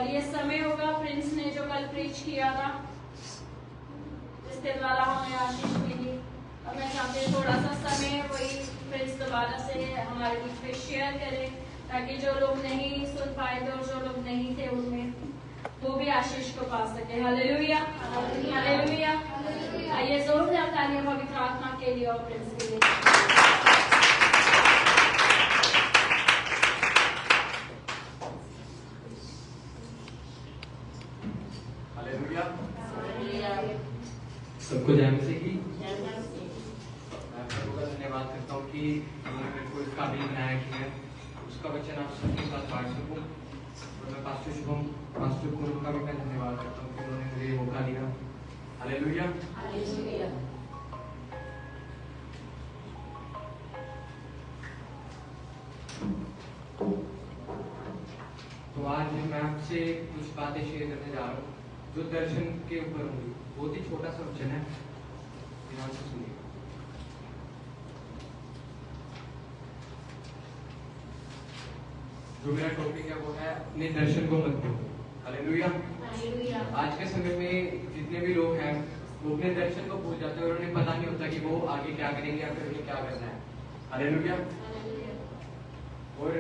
और ये समय होगा प्रिंस ने जो कल प्रीच किया था, जिसके द्वारा हमें आशीष मिली। और मैं चाहती हूँ थोड़ा सा समय वही प्रिंस दोबारा से हमारे बीच में शेयर करें, ताकि जो लोग नहीं सुन पाए थे और जो लोग नहीं थे उनमें वो भी आशीष को पा सके। Hallelujah, hallelujah. आइए जोरदार तालियां पवित्र आत्मा के लिए और प्रिंस के लिए। हालेलुया। सबको जय मसीह की। मैं प्रभु का धन्यवाद करता हूँ कि उन्होंने मेरे को इस काबिल बनाया कि मैं उसका वचन आप सबके साथ बांट सकूँ। और मैं पास्टर कुरुम का भी मैं धन्यवाद करता हूँ कि उन्होंने मुझे मौका दिया। हालेलुया। तो आज मैं आपसे कुछ बातें शेयर करने जा रहा हूँ जो दर्शन के ऊपर होंगी। बहुत ही छोटा सा वचन है, ध्यान से सुनिए। जो मेरा टॉपिक है वो है अपने दर्शन को मत भूलो। हालेलुया। आज के समय में जितने भी लोग हैं वो अपने दर्शन को भूल जाते हैं और उन्हें पता नहीं होता कि वो आगे क्या करेंगे या फिर उन्हें क्या करना है। हालेलुया। और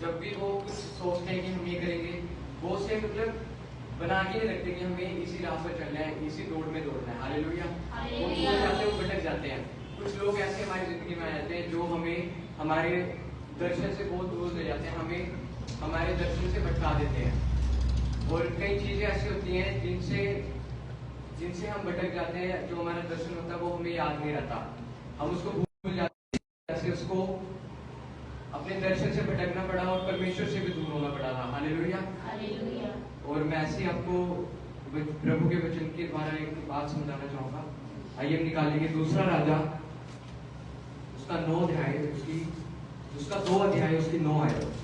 जब भी वो कुछ सोचते हैं कि हम ये करेंगे, वो उसे मतलब बना के नहीं रखते कि हमें इसी राह पर चलना है, इसी दौड़ में दौड़ना है। हालेलुया। वो भूल जाते हैं, वो भटक जाते हैं। कुछ लोग ऐसे हमारी जिंदगी में आ जाते हैं जो हमें हमारे दर्शन से बहुत दूर ले जाते हैं, हमें हमारे दर्शन से भटका देते हैं। और कई चीजें ऐसी होती हैं जिनसे हम भटक जाते हैं। जो हमारा दर्शन होता है वो हमें याद नहीं रहता, हम उसको भूल जाते हैं। जैसे उसको अपने दर्शन से भटकना पड़ा और परमेश्वर से भी दूर होना पड़ा था। हालेलुया। और मैं ऐसे आपको प्रभु के वचन के द्वारा एक बात समझाना चाहूंगा। आइए हम निकालेंगे दूसरा राजा, उसका 9 अध्याय, उसका 2 अध्याय, उसकी 9 आयत।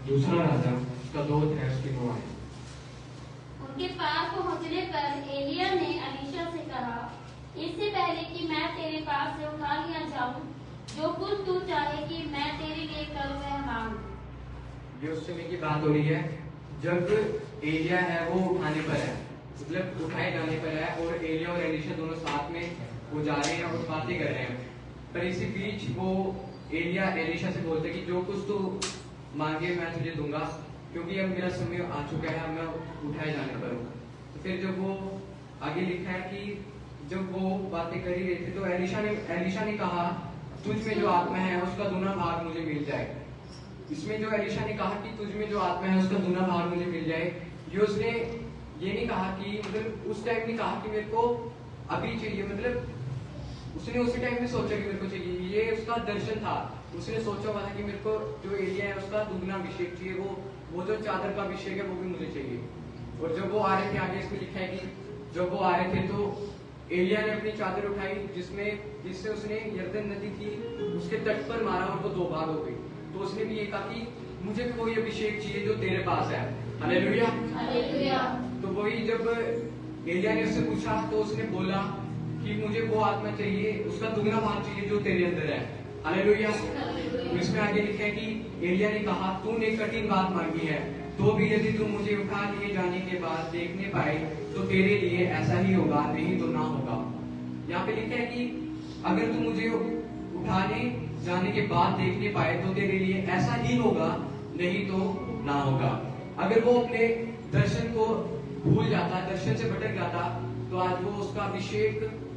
दूसरा राजा उसका 2 अध्याय, उसकी 9 आयत। उनके पास पहुंचने पर एलिया ने अलीशा से कहा, इससे पहले कि मैं तेरे पास से उठा लिया जाऊं, जो कुछ तू चाहे कि मैं तेरे लिए करूं वह मांग। ये उस समय की बात हो रही है जब एलिया है वो उठाने पर है, मतलब उठाए जाने पर है, और एलिया और एलीशा दोनों साथ में वो जा रहे हैं और बातें कर रहे हैं। पर इसी बीच वो एलिया एलीशा से बोलते कि जो कुछ तू मांगे मैं तुझे दूंगा, क्योंकि अब मेरा समय आ चुका है, मैं उठाए जाने पर हूँ। तो फिर जब वो आगे लिखा है कि जब वो बातें कर ही रहे थे तो एलीशा ने कहा, तुझ में जो आत्मा है उसका दूना भाग मुझे मिल जाए। इसमें जो एलीशा ने कहा कि तुझ में जो आत्मा है उसका दूना भाग मुझे मिल जाए, ये उसने ये नहीं कहा कि मतलब उस टाइम नहीं कहा कि मेरे को अभी चाहिए, मतलब उसने उसी टाइम में सोचा कि मेरे को चाहिए। ये उसका दर्शन था, उसने सोचा हुआ था कि मेरे को जो एलिया है उसका दुगना अभिषेक चाहिए, वो जो चादर का अभिषेक है वो भी मुझे चाहिए। और जब वो आ रहे थे, आगे इसमें लिखा है कि जब वो आ रहे थे तो एलिया ने अपनी चादर उठाई जिससे उसने यरदन नदी की उसके तट पर मारा और वो 2 भाग हो गई। तो उसने भी ये कहा कि मुझे भी वही अभिषेक चाहिए जो तेरे पास है। हालेलुया। तो वही जब एलिया ने उससे पूछा तो उसने बोला कि मुझे वो आत्मा चाहिए, उसका दुगना भाग चाहिए जो तेरे अंदर है। हालेलुया। इसमें आगे लिखा है कि एलिया ने कहा, तूने कठिन बात मांगी है, तो भी यदि तू मुझे उठा लिए जाने के बाद देखने पाए तो तेरे लिए ऐसा ही होगा, नहीं तो ना होगा। यहाँ पे लिखा है कि अगर तू मुझे उठाने जाने के बाद देखने पाए तो तेरे लिए ऐसा ही होगा, नहीं तो ना होगा। अगर वो अपने दर्शन को भूल जाता, दर्शन से भटक जाता, तो आज वो उसका अभिषेक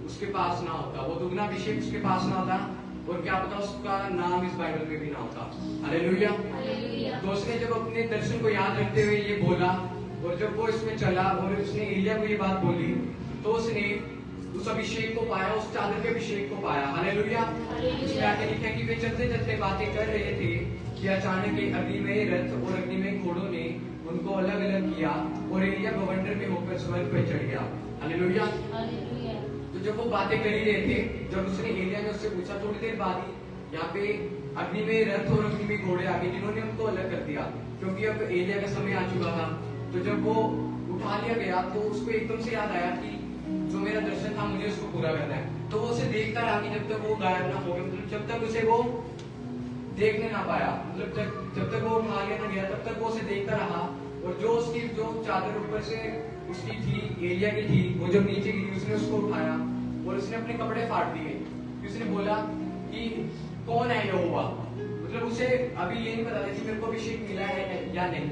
उसके पास ना होता, वो दुगना अभिषेक उसके पास ना होता, और क्या पता उसका नाम इस बाइबल में भी ना होता। हालेलुया। तो उसने जब अपने दर्शन को याद रखते हुए ये बोला, और जब वो इसमें चला और उसने एलिया को ये बात बोली, तो उसने उस अभिषेक को पाया, उस चादर के अभिषेक को पाया। हालेलुया। इसमें आगे लिखा है कि वे चलते चलते बातें कर रहे थे कि अचानक एक अग्निमय रथ और अग्निमय घोड़ों ने उनको अलग अलग किया और एलिया बवंडर में होकर स्वर्ग पर चढ़ गया। हालेलुया। तो जब वो बातें कर ही रहे थे, जब उसने एलिया ने उससे पूछा, थोड़ी देर बाद ही यहाँ पे अग्नि में रथ और अग्नि में घोड़े आ गए जिन्होंने उनको अलग कर दिया, क्योंकि अब एलिया का समय आ चुका था। तो जब वो उठा लिया गया तो उसको एकदम से याद आया कि जो मेरा दर्शन था मुझे उसको पूरा करना है। तो वो उसे देखता रहा कि जब तक वो गायब ना हो गया, मतलब जब तक उसे वो देखने ना पाया, मतलब जब तक वो उठा लिया ना गया तब तक वो उसे देखता रहा। और जो उसकी जो चादर ऊपर से उसकी थी, एलिया की थी, वो जब नीचे गिरी उसने उसको उठाया और उसने अपने कपड़े फाड़ दिए। उसने बोला कि कौन है यहोवा, मतलब उसे अभी ये नहीं पता था कि मेरे को अभिषेक मिला है या नहीं।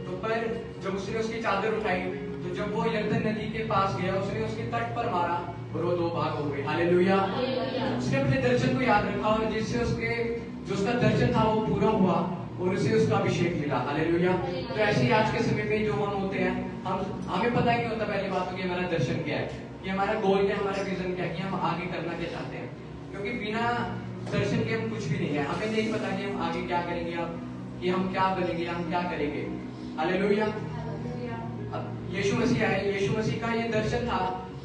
तो पर जब उसने उसकी चादर उठाई तो जब वो यरदन नदी के पास गया उसने उसके तट पर मारा और वो 2 भाग हो गए। हालेलुया। उसने अपने दर्शन को याद रखा और जिससे उसके जो उसका दर्शन था वो पूरा हुआ और उसे उसका अभिषेक मिला। हालेलुया। तो ऐसे ही आज के समय में जो हम होते हैं, हमें पता ही नहीं होता पहली बात तो कि हमारा दर्शन क्या है, कि हमारा गोल क्या है, हमारा विजन क्या है, कि हम आगे करना क्या चाहते हैं। क्योंकि बिना दर्शन के हम कुछ भी नहीं है। हमें नहीं पता कि हम आगे क्या करेंगे, कि हम क्या बनेंगे, हम क्या करेंगे। हालेलुया। अब यीशु मसीह आए, यीशु मसीह का ये दर्शन था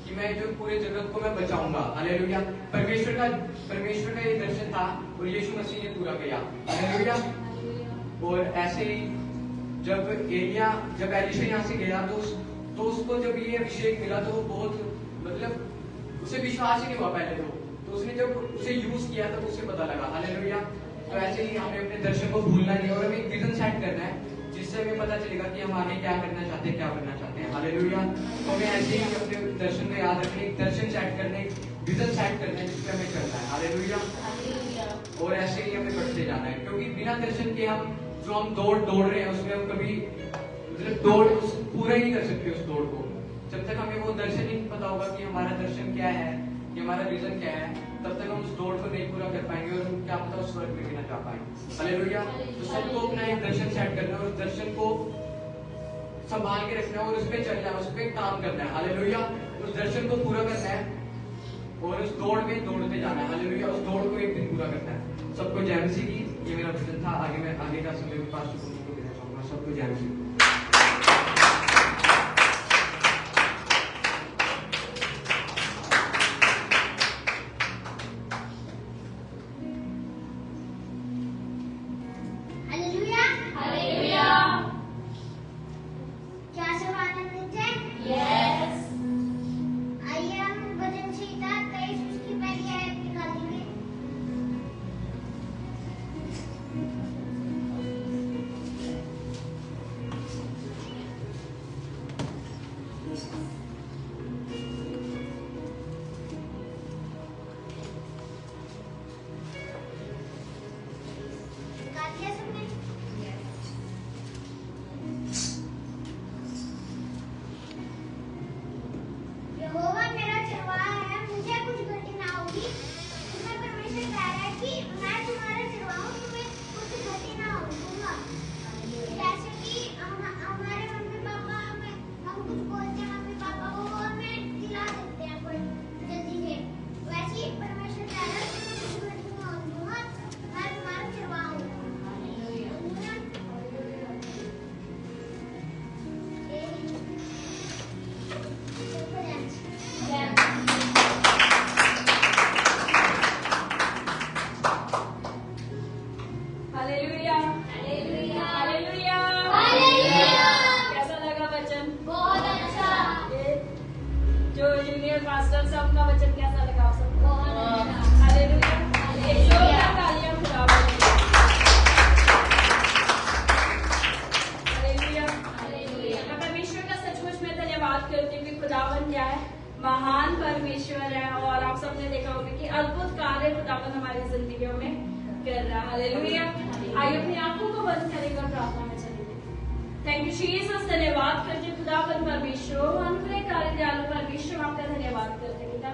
कि मैं जो पूरे जगत को मैं बचाऊंगा। हालेलुया। परमेश्वर का ये दर्शन था और यीशु मसीह ने पूरा किया। हालेलुया। और ऐसे ही जब एलीशा यहाँ से गया तो उसको जब ये अभिषेक मिला तो वो बहुत, मतलब उसे विश्वास ही नहीं हुआ पहले तो उसने जब उसे यूज किया तब उसे पता लगा। हालेलुया। तो ऐसे ही हमें अपने दर्शन को भूलना नहीं और हमें एक विजन सेट करना है जिससे हमें पता चलेगा कि हम आगे क्या करना चाहते हैं, क्या बनना चाहते हैं। हालेलुया। तो हमें ऐसे ही अपने दर्शन को याद रखने, एक दर्शन सेट करने, विजन सेट करना है जिसपे हमें चलना है। हालेलुया। और ऐसे ही हमें बढ़ते जाना है, क्योंकि बिना दर्शन के हम दौड़ रहे हैं उसमें हम कभी मतलब पूरा ही नहीं कर सकते उस दौड़ को। जब तक हमें वो दर्शन ही पता होगा कि हमारा दर्शन क्या है, कि हमारा विजन क्या है, तब तक हम उस दौड़ को नहीं पूरा कर पाएंगे और हम क्या पता उस स्वर्ग में भी ना जा पाएंगे। हालेलुया। तो सबको अपना एक दर्शन सेट करना है और उस दर्शन को संभाल के रखना है और उस पर चलना है, उस पर काम करना है। हालेलुया। उस दर्शन को पूरा करना है और उस दौड़ में दौड़ते जाना है। हालेलुया। उस दौड़ को एक दिन पूरा करना है। सबको जय मसीह की। ये मेरा विजन था। आगे का समय में पास्टर को देना चाहूंगा। सबको जय मसीह। महान परमेश्वर है और आप सबने देखा होगा कि अद्भुत कार्य खुदावन हमारी जिंदगियों में कर रहा है। हालेलुया। आइए अपनी आंखों को बंद करेगा, प्रार्थना में चलेंगे। Thank you Jesus. धन्यवाद करते खुदावन परमेश्वर, अनुग्रहकारी दयालु परमेश्वर, आपका धन्यवाद करते पिता।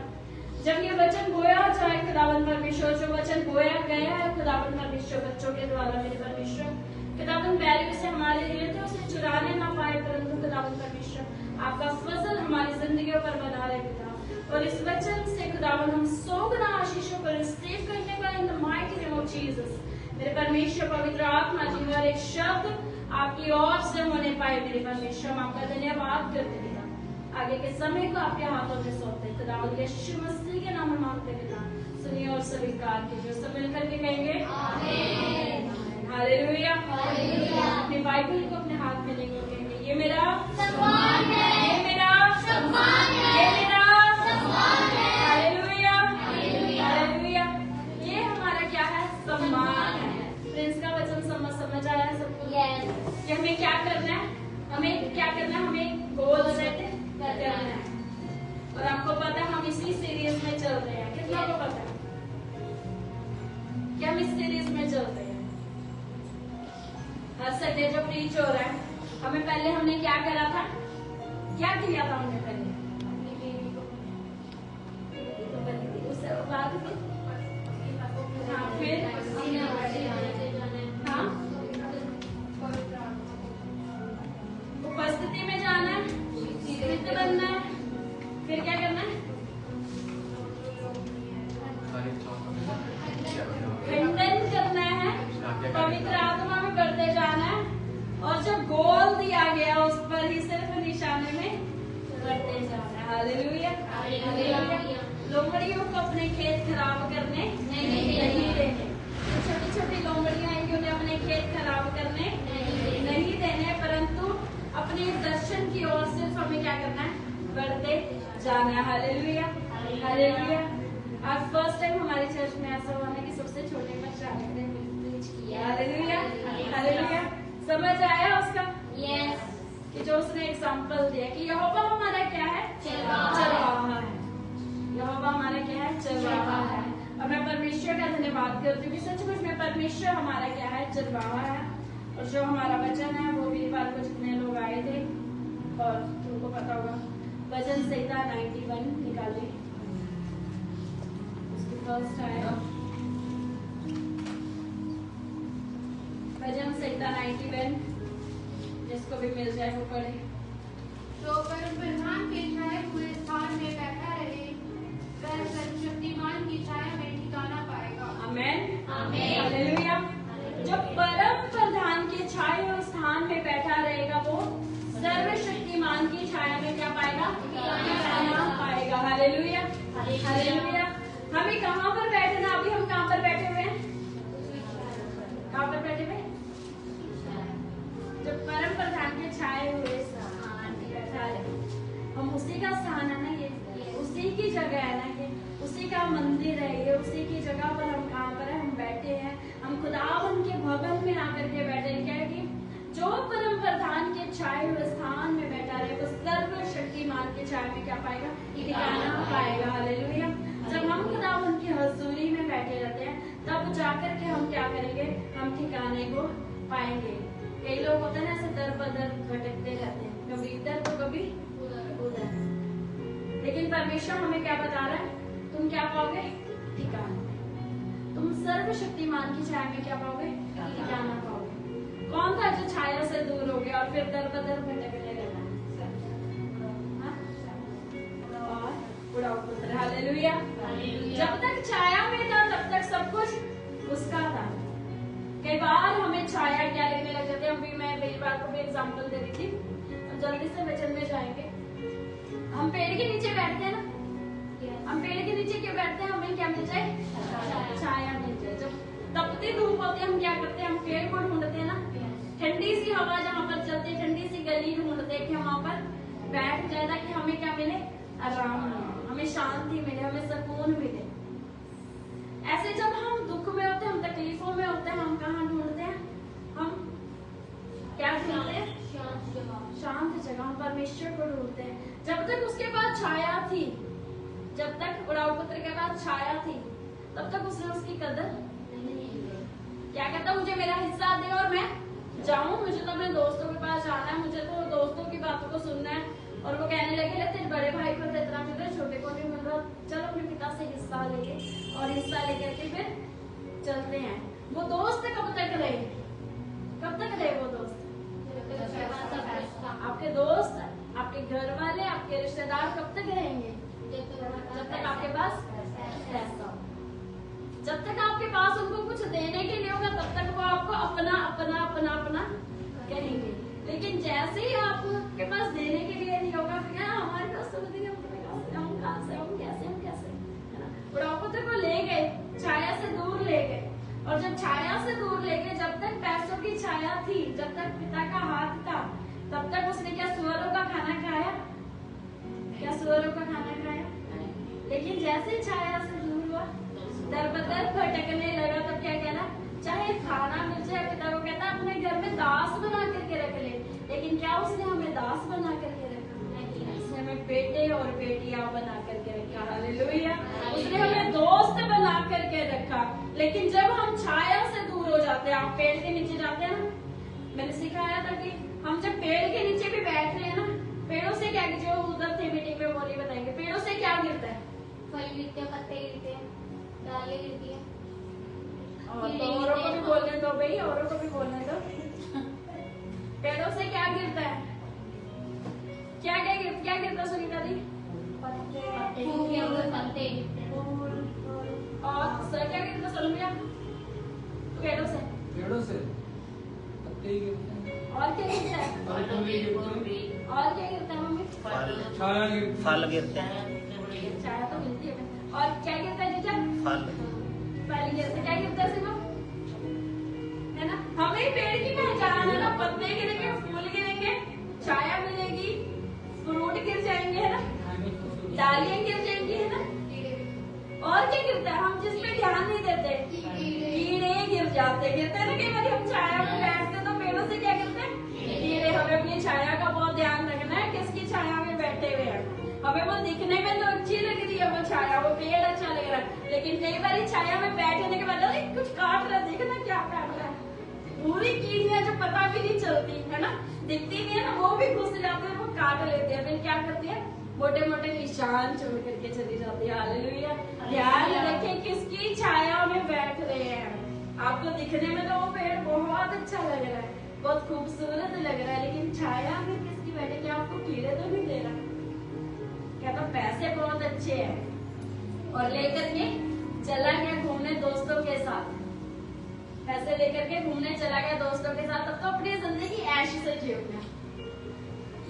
जब ये वचन बोया जाए खुदावन परमेश्वर, जो वचन बोया गया है खुदावन परमेश्वर बच्चों के द्वारा मेरे परमेश्वर, खुदावन बैरियों से हमारे हृदयों से चुराने ना पाए, परंतु खुदावन परमेश्वर आपका फजल हमारी जिंदगियों पर बना रहे पिता। और इस वचन से खुदावन हम 100 गुना आशीषों को रिसीव करने का in the mighty name of Jesus. मेरे परमेश्वर पवित्र आत्मा जी हर एक शब्द आपकी ओर से होने पाए मेरे परमेश्वर, हम आपका धन्यवाद करते पिता। आगे के समय को आपके हाथों में सौंपते खुदावन यीशु मसीह के नाम में मांगते पिता। सुनिए और स्वीकार कीजिए। सब मिलकर के कहेंगे आमीन। हालेलुया। हालेलुया। अपने बाइबल को अपने हाथ में लेंगे और कहेंगे ये मेरा सम्मान है, ये मेरा सम्मान है, ये मेरा सम्मान है। हालेलुया। हालेलुया। हालेलुया। ये हमारा क्या है? सम्मान है। प्रिंस का वचन समझ आया सबको? यस। कि हमें क्या करना है? हमें क्या करना है? हमें गोल सेट करना है। और आपको पता है हम इसी सीरीज में चल रहे हैं। कितना को पता है कि हम इस सीरीज में चल रहे हैं? हर संडे जो प्रीच हो रहा है, हमें पहले हमने क्या करा था? क्या किया था हमने पहले? उससे बाद में हाँ, फिर हाँ, उपस्थिति में जाना है, मित्र बनना है, फिर क्या करना है? खंडन करना है, पवित्र आत्मा में बढ़ते जाना है, और जो गोल दिया गया उस पर ही सिर्फ निशाने में बढ़ते जाना है। हालेलुया। हालेलुया। लोमड़ियों को अपने खेत खराब करने नहीं देने। छोटी छोटी लोमड़ियां आएंगी, उन्हें अपने खेत खराब करने नहीं देने, परंतु अपने दर्शन की ओर सिर्फ हमें क्या करना है? बढ़ते जाना है। हालेलुया। हालेलुया। आज फर्स्ट टाइम हमारी चर्च में ऐसा हुआ ना कि सबसे छोटे बच्चा ने प्रीच किया। हालेलुया। हालेलुया। समझ आया उसका? यस। कि जो उसने एग्जाम्पल दिया कि यहोवा हमारा क्या है? चरवाहा है। यहोवा हमारा क्या है? चरवाहा है। और मैं परमेश्वर का धन्यवाद करती हूँ कि सचमुच में परमेश्वर हमारा क्या है? चरवाहा है। और जो हमारा वचन है वो वीरवार को जितने लोग आए थे, और तुमको पता होगा भजन संहिता 91 निकाले, उसकी फर्स्ट आया भजन संहिता 91, जिसको भी मिल जाए वो पढ़े। जो परम प्रधान के छाए हुए स्थान में बैठा रहे, वह सर्वशक्तिमान की छाया में ठिकाना पाएगा। आमेन। आमेन। हालेलुया। जो परम प्रधान के छाए हुए स्थान में बैठा रहेगा वो सर्वशक्तिमान की छाया में क्या पाएगा? ठिकाना पाएगा। हालेलुया। हालेलुया। हमें कहाँ पर बैठना? अभी हम कहाँ पर बैठे हुए हैं? कहाँ पर बैठे हुए? जो परम प्रधान के छाए हुए स्थान में बैठा है, हम उसी का स्थान है ना, ये उसी की जगह है ना, ये उसी का मंदिर है, ये उसी की जगह पर हम कहाँ पर है? हम बैठे हैं। हम खुदावन के भवन में आकर के बैठे हैं। क्या है कि जो परम प्रधान के छाए हुए स्थान में बैठा रहे वो सर्वशक्तिमान के छाया में क्या पाएगा? ठिकाना पाएगा। हालेलुया। जब हम खुदावन की हजूरी में बैठे रहते हैं तब जाकर के हम क्या करेंगे? हम ठिकाने को पाएंगे। कई लोग होते हैं ना ऐसे दर बदर भटकते रहते हैं, कभी इधर तो कभी उधर, लेकिन परमेश्वर हमें क्या बता रहा है? तुम क्या पाओगे? ठिकाना। तुम सर्वशक्तिमान की छाया में क्या पाओगे? ठिकाना पाओगे। कौन था जो छाया से दूर हो गया और फिर दर बदर भटकने लगा? और उड़ाऊ पुत्र। हालेलुया। जब तक छाया में था तब तक सब कुछ उसका था। कई बार हमें छाया क्या लेने लग जाते हैं। अभी मैं कई बार को भी एग्जांपल दे रही थी, अब जल्दी से वचन में जाएंगे। हम पेड़ के नीचे बैठते हैं ना, हम पेड़ के नीचे क्यों बैठते हैं? हमें क्या मिल जाए? छाया मिल जाए। जब तपती धूप होती है हम क्या करते हैं? हम पेड़ को ढूंढते हैं ना, ठंडी सी हवा जहाँ पर चलती है, ठंडी सी गली ढूंढते हैं कि हम वहाँ पर बैठ जाए ताकि हमें क्या मिले? आराम मिले, हमें शांति मिले, हमें सुकून मिले। ऐसे जब हम दुख में होते हैं, हम तकलीफों में होते हैं, हम कहाँ ढूंढते हैं? हम क्या ढूंढते हैं? शांत जगह। हम परमेश्वर को ढूंढते हैं। जब तक उसके पास छाया थी, जब तक उड़ाऊ पुत्र के पास छाया थी, तब तक उसने उसकी कदर नहीं की। क्या कहता? मुझे मेरा हिस्सा दे और मैं जाऊं, मुझे तो अपने दोस्तों के पास जाना है, मुझे तो दोस्तों की बातों को सुनना है। और वो कहने लगे तेरे बड़े भाई को इतना मिल रहा है, छोटे को नहीं मिल रहा, चलो अपने पिता से हिस्सा लेके, और हिस्सा लेकर के फिर चलते हैं। वो दोस्त कब तक रहे? कब तक रहे वो दोस्त? आपके दोस्त, आपके घर वाले, आपके रिश्तेदार कब तक रहेंगे? जब तक आपके पास पैसा हो। जब तक आपके पास उनको कुछ देने के लिए होगा तब तक वो आपको अपना अपना अपना अपना कहेंगे। लेकिन जैसे ही आपके पास देने के लिए नहीं होगा, क्या हमारे पास तो हम कैसे, है ना? बुढ़ापुत्र को ले गए, थी, जब तक पिता का हाथ था, तब तक उसने क्या सुअरों का खाना खाया? क्या सुअरों का खाना खाया? लेकिन जैसे छाया से दूर हुआ, दर बदर भटकने लगा, तो क्या कहना? चाहे खाना मिल जाए, पिता को कहता अपने घर में दास बना करके रख ले। लेकिन क्या उसने हमें दास बना करके रखा? उसने हमें बेटे और बेटियां बना करके रखा। हालेलुया। उसने हमें दोस्त बना करके रखा। लेकिन जब हम छाया से दूर हो जाते हैं, आप पेड़ के नीचे जाते हैं ना, मैंने सिखाया था कि हम जब पेड़ के नीचे भी बैठ रहे हैं ना, पेड़ों से क्या, जो उधर थे मीटिंग में वो नहीं बताएंगे, पेड़ों से क्या गिरता है? फल गिरते हैं, पत्ते गिरते हैं, डालें गिरती हैं। और तो औरों को भी बोलने दो भाई, औरों को भी बोलने दो। पेड़ों से क्या गिरता है? क्या गिरता सुनीता दी? पत्ते पत्ते और सर क्या गिरता सोलमिया? पेड़ों से पत्ते ही गिरते हैं। और क्या गिरता है? फल भी गिरते और क्या गिरता है मम्मी? हैं। छाया गिरती है। फल गिरते हैं। चाय तो मिलती है। और क्या गिरता है जीजा? फल पहले गिरता क्या गिरता है सिर्फ? है ना, हमें पेड़ की पहचान है ना, पत्ते गिरेंगे, फूल गिरेंगे, छाया मिलेगी, फ्रूट गिर जाएंगे, है ना, डालियां गिर जाएंगी, है ना। और क्या गिरता है? हम जिस पे ध्यान नहीं देते, कीड़े गिर जाते, गिरते हैं ना। कई बार हम छाया में बैठते हैं तो पेड़ों से क्या गिरते हैं? कीड़े। हमें अपनी छाया का बहुत ध्यान रखना है, किसकी छाया में बैठे हुए हैं। हमें वो दिखने में तो अच्छी लग रही है, वो छाया, वो पेड़ अच्छा लग रहा है, लेकिन कई बार छाया में बैठने के बाद कुछ काट रहा है, देखना क्या काट रहा है। पूरी कीड़ियां जो पता भी नहीं चलती, है ना, दिखती नहीं है ना, वो भी घुस जाते हैं, वो काट लेते हैं। फिर क्या करती है? मोटे मोटे निशान छोड़ करके चली जाती है। हालेलुया। ध्यान रखें किसकी छाया में बैठ रहे हैं। आपको दिखने में तो वो पेड़ बहुत अच्छा लग रहा है, बहुत खूबसूरत लग रहा है, लेकिन छाया में किसकी बैठे? क्या आपको कीड़े तो नहीं दे रहा? क्या तो पैसे बहुत अच्छे हैं और लेकर के चला गया घूमने दोस्तों के साथ, पैसे लेकर के घूमने चला गया दोस्तों के साथ, तब तो अपनी जिंदगी ऐश से जी गया।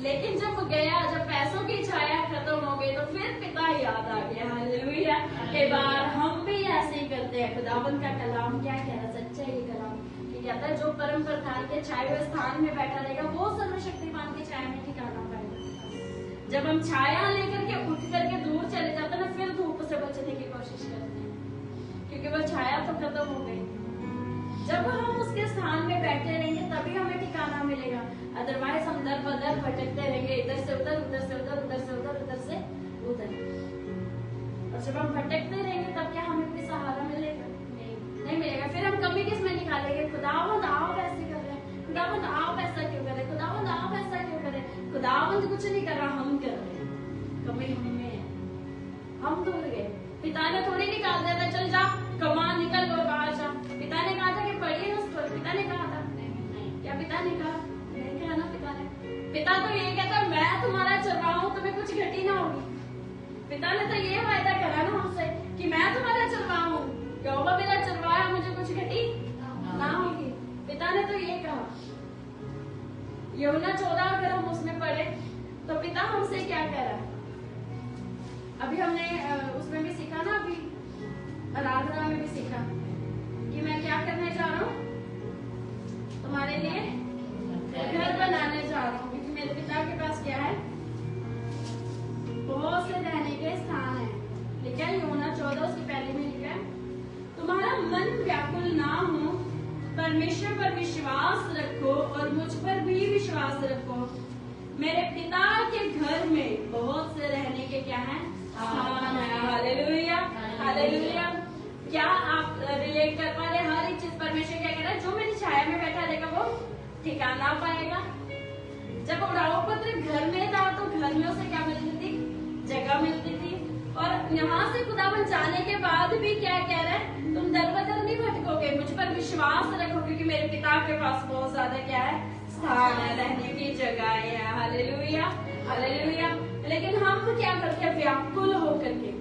लेकिन जब गया, जब पैसों की छाया खत्म हो गई, तो फिर पिता याद आ गया। हालेलुया। कई बार हम भी ऐसे ही करते हैं। खुदावंद का कलाम क्या कह रहा है? सच्चा ये कलाम कि कहता है जो परम प्रधान के छाए हुए स्थान में बैठा रहेगा, वो सर्वशक्तिमान की छाया में ठिकाना पाएगा। जब हम छाया लेकर के उठ करके दूर चले जाते हैं ना, फिर धूप से बचने की कोशिश करते हैं, क्योंकि वो छाया तो खत्म हो गई। जब हम उसके स्थान में बैठे रहेंगे तभी हमें ठिकाना मिलेगा, अदरवाइज हम दर बदर भटकते रहेंगे, इधर से उधर, उधर से उधर, उधर से उधर, उधर से उधर। और जब हम भटकते रहेंगे तब क्या हमें कोई सहारा मिलेगा? नहीं मिलेगा। फिर हम कमी किसमें निकालेंगे? खुदावंद आप ऐसे कर रहे हैं, खुदावंद आप ऐसा क्यों कर रहे हैं, खुदावंद आप ऐसा क्यों कर रहे हैं। खुदावंद कुछ नहीं कर रहा, हम कर रहे हैं। कमी हमें है, हम दूर गए। पिता ने थोड़ी निकाल दिया था, चल जा कमा, निकल लो बाहर जा। पिता ने कहा था कि पढ़िए ना स्टोरी, पिता ने कहा था? क्या पिता ने कहा? नहीं कहा ना पिता ने। पिता तो ये कहता मैं तुम्हारा चरवाहा हूं, तुम्हें कुछ घटी ना होगी। पिता ने तो ये वायदा करा ना हमसे कि मैं तुम्हारा चरवाहा हूँ, यहोवा मेरा चरवाहा, मुझे कुछ घटी ना होगी। पिता ने तो ये कहा। यूहन्ना 14 अगर हम उसमें पढ़े तो पिता हमसे क्या कह रहा है? अभी हमने उसमें भी सीखा ना, अभी आराधना में भी सीखा कि मैं क्या करने जा रहा हूँ, तुम्हारे लिए घर बनाने जा रहा हूँ, क्योंकि मेरे पिता के पास क्या है? बहुत से रहने के स्थान है। लिखा है यूहन्ना 14 उसकी पहले में लिखा है, तुम्हारा मन व्याकुल ना हो, परमेश्वर पर विश्वास रखो और मुझ पर भी विश्वास रखो। मेरे पिता के घर में बहुत से रहने के क्या है? स्थान है। Hallelujah, hallelujah. क्या आप रिलेट कर पा रहे? हर एक चीज परमेश्वर क्या कह रहा है? जो मेरी छाया में बैठा रहेगा वो ठिकाना पाएगा। जब उड़ाऊ पुत्र घर में था तो घर में उसे क्या मिलती थी? जगह मिलती थी। और यहाँ से खुदावन जाने के बाद भी क्या कह रहा है? तुम दर बदर नहीं भटकोगे, मुझ पर विश्वास रखो, क्योंकि मेरे पिता के पास बहुत ज्यादा क्या है? स्थान है, रहने की जगह है। Hallelujah, hallelujah. लेकिन हम क्या करते हैं? व्याकुल होकर के,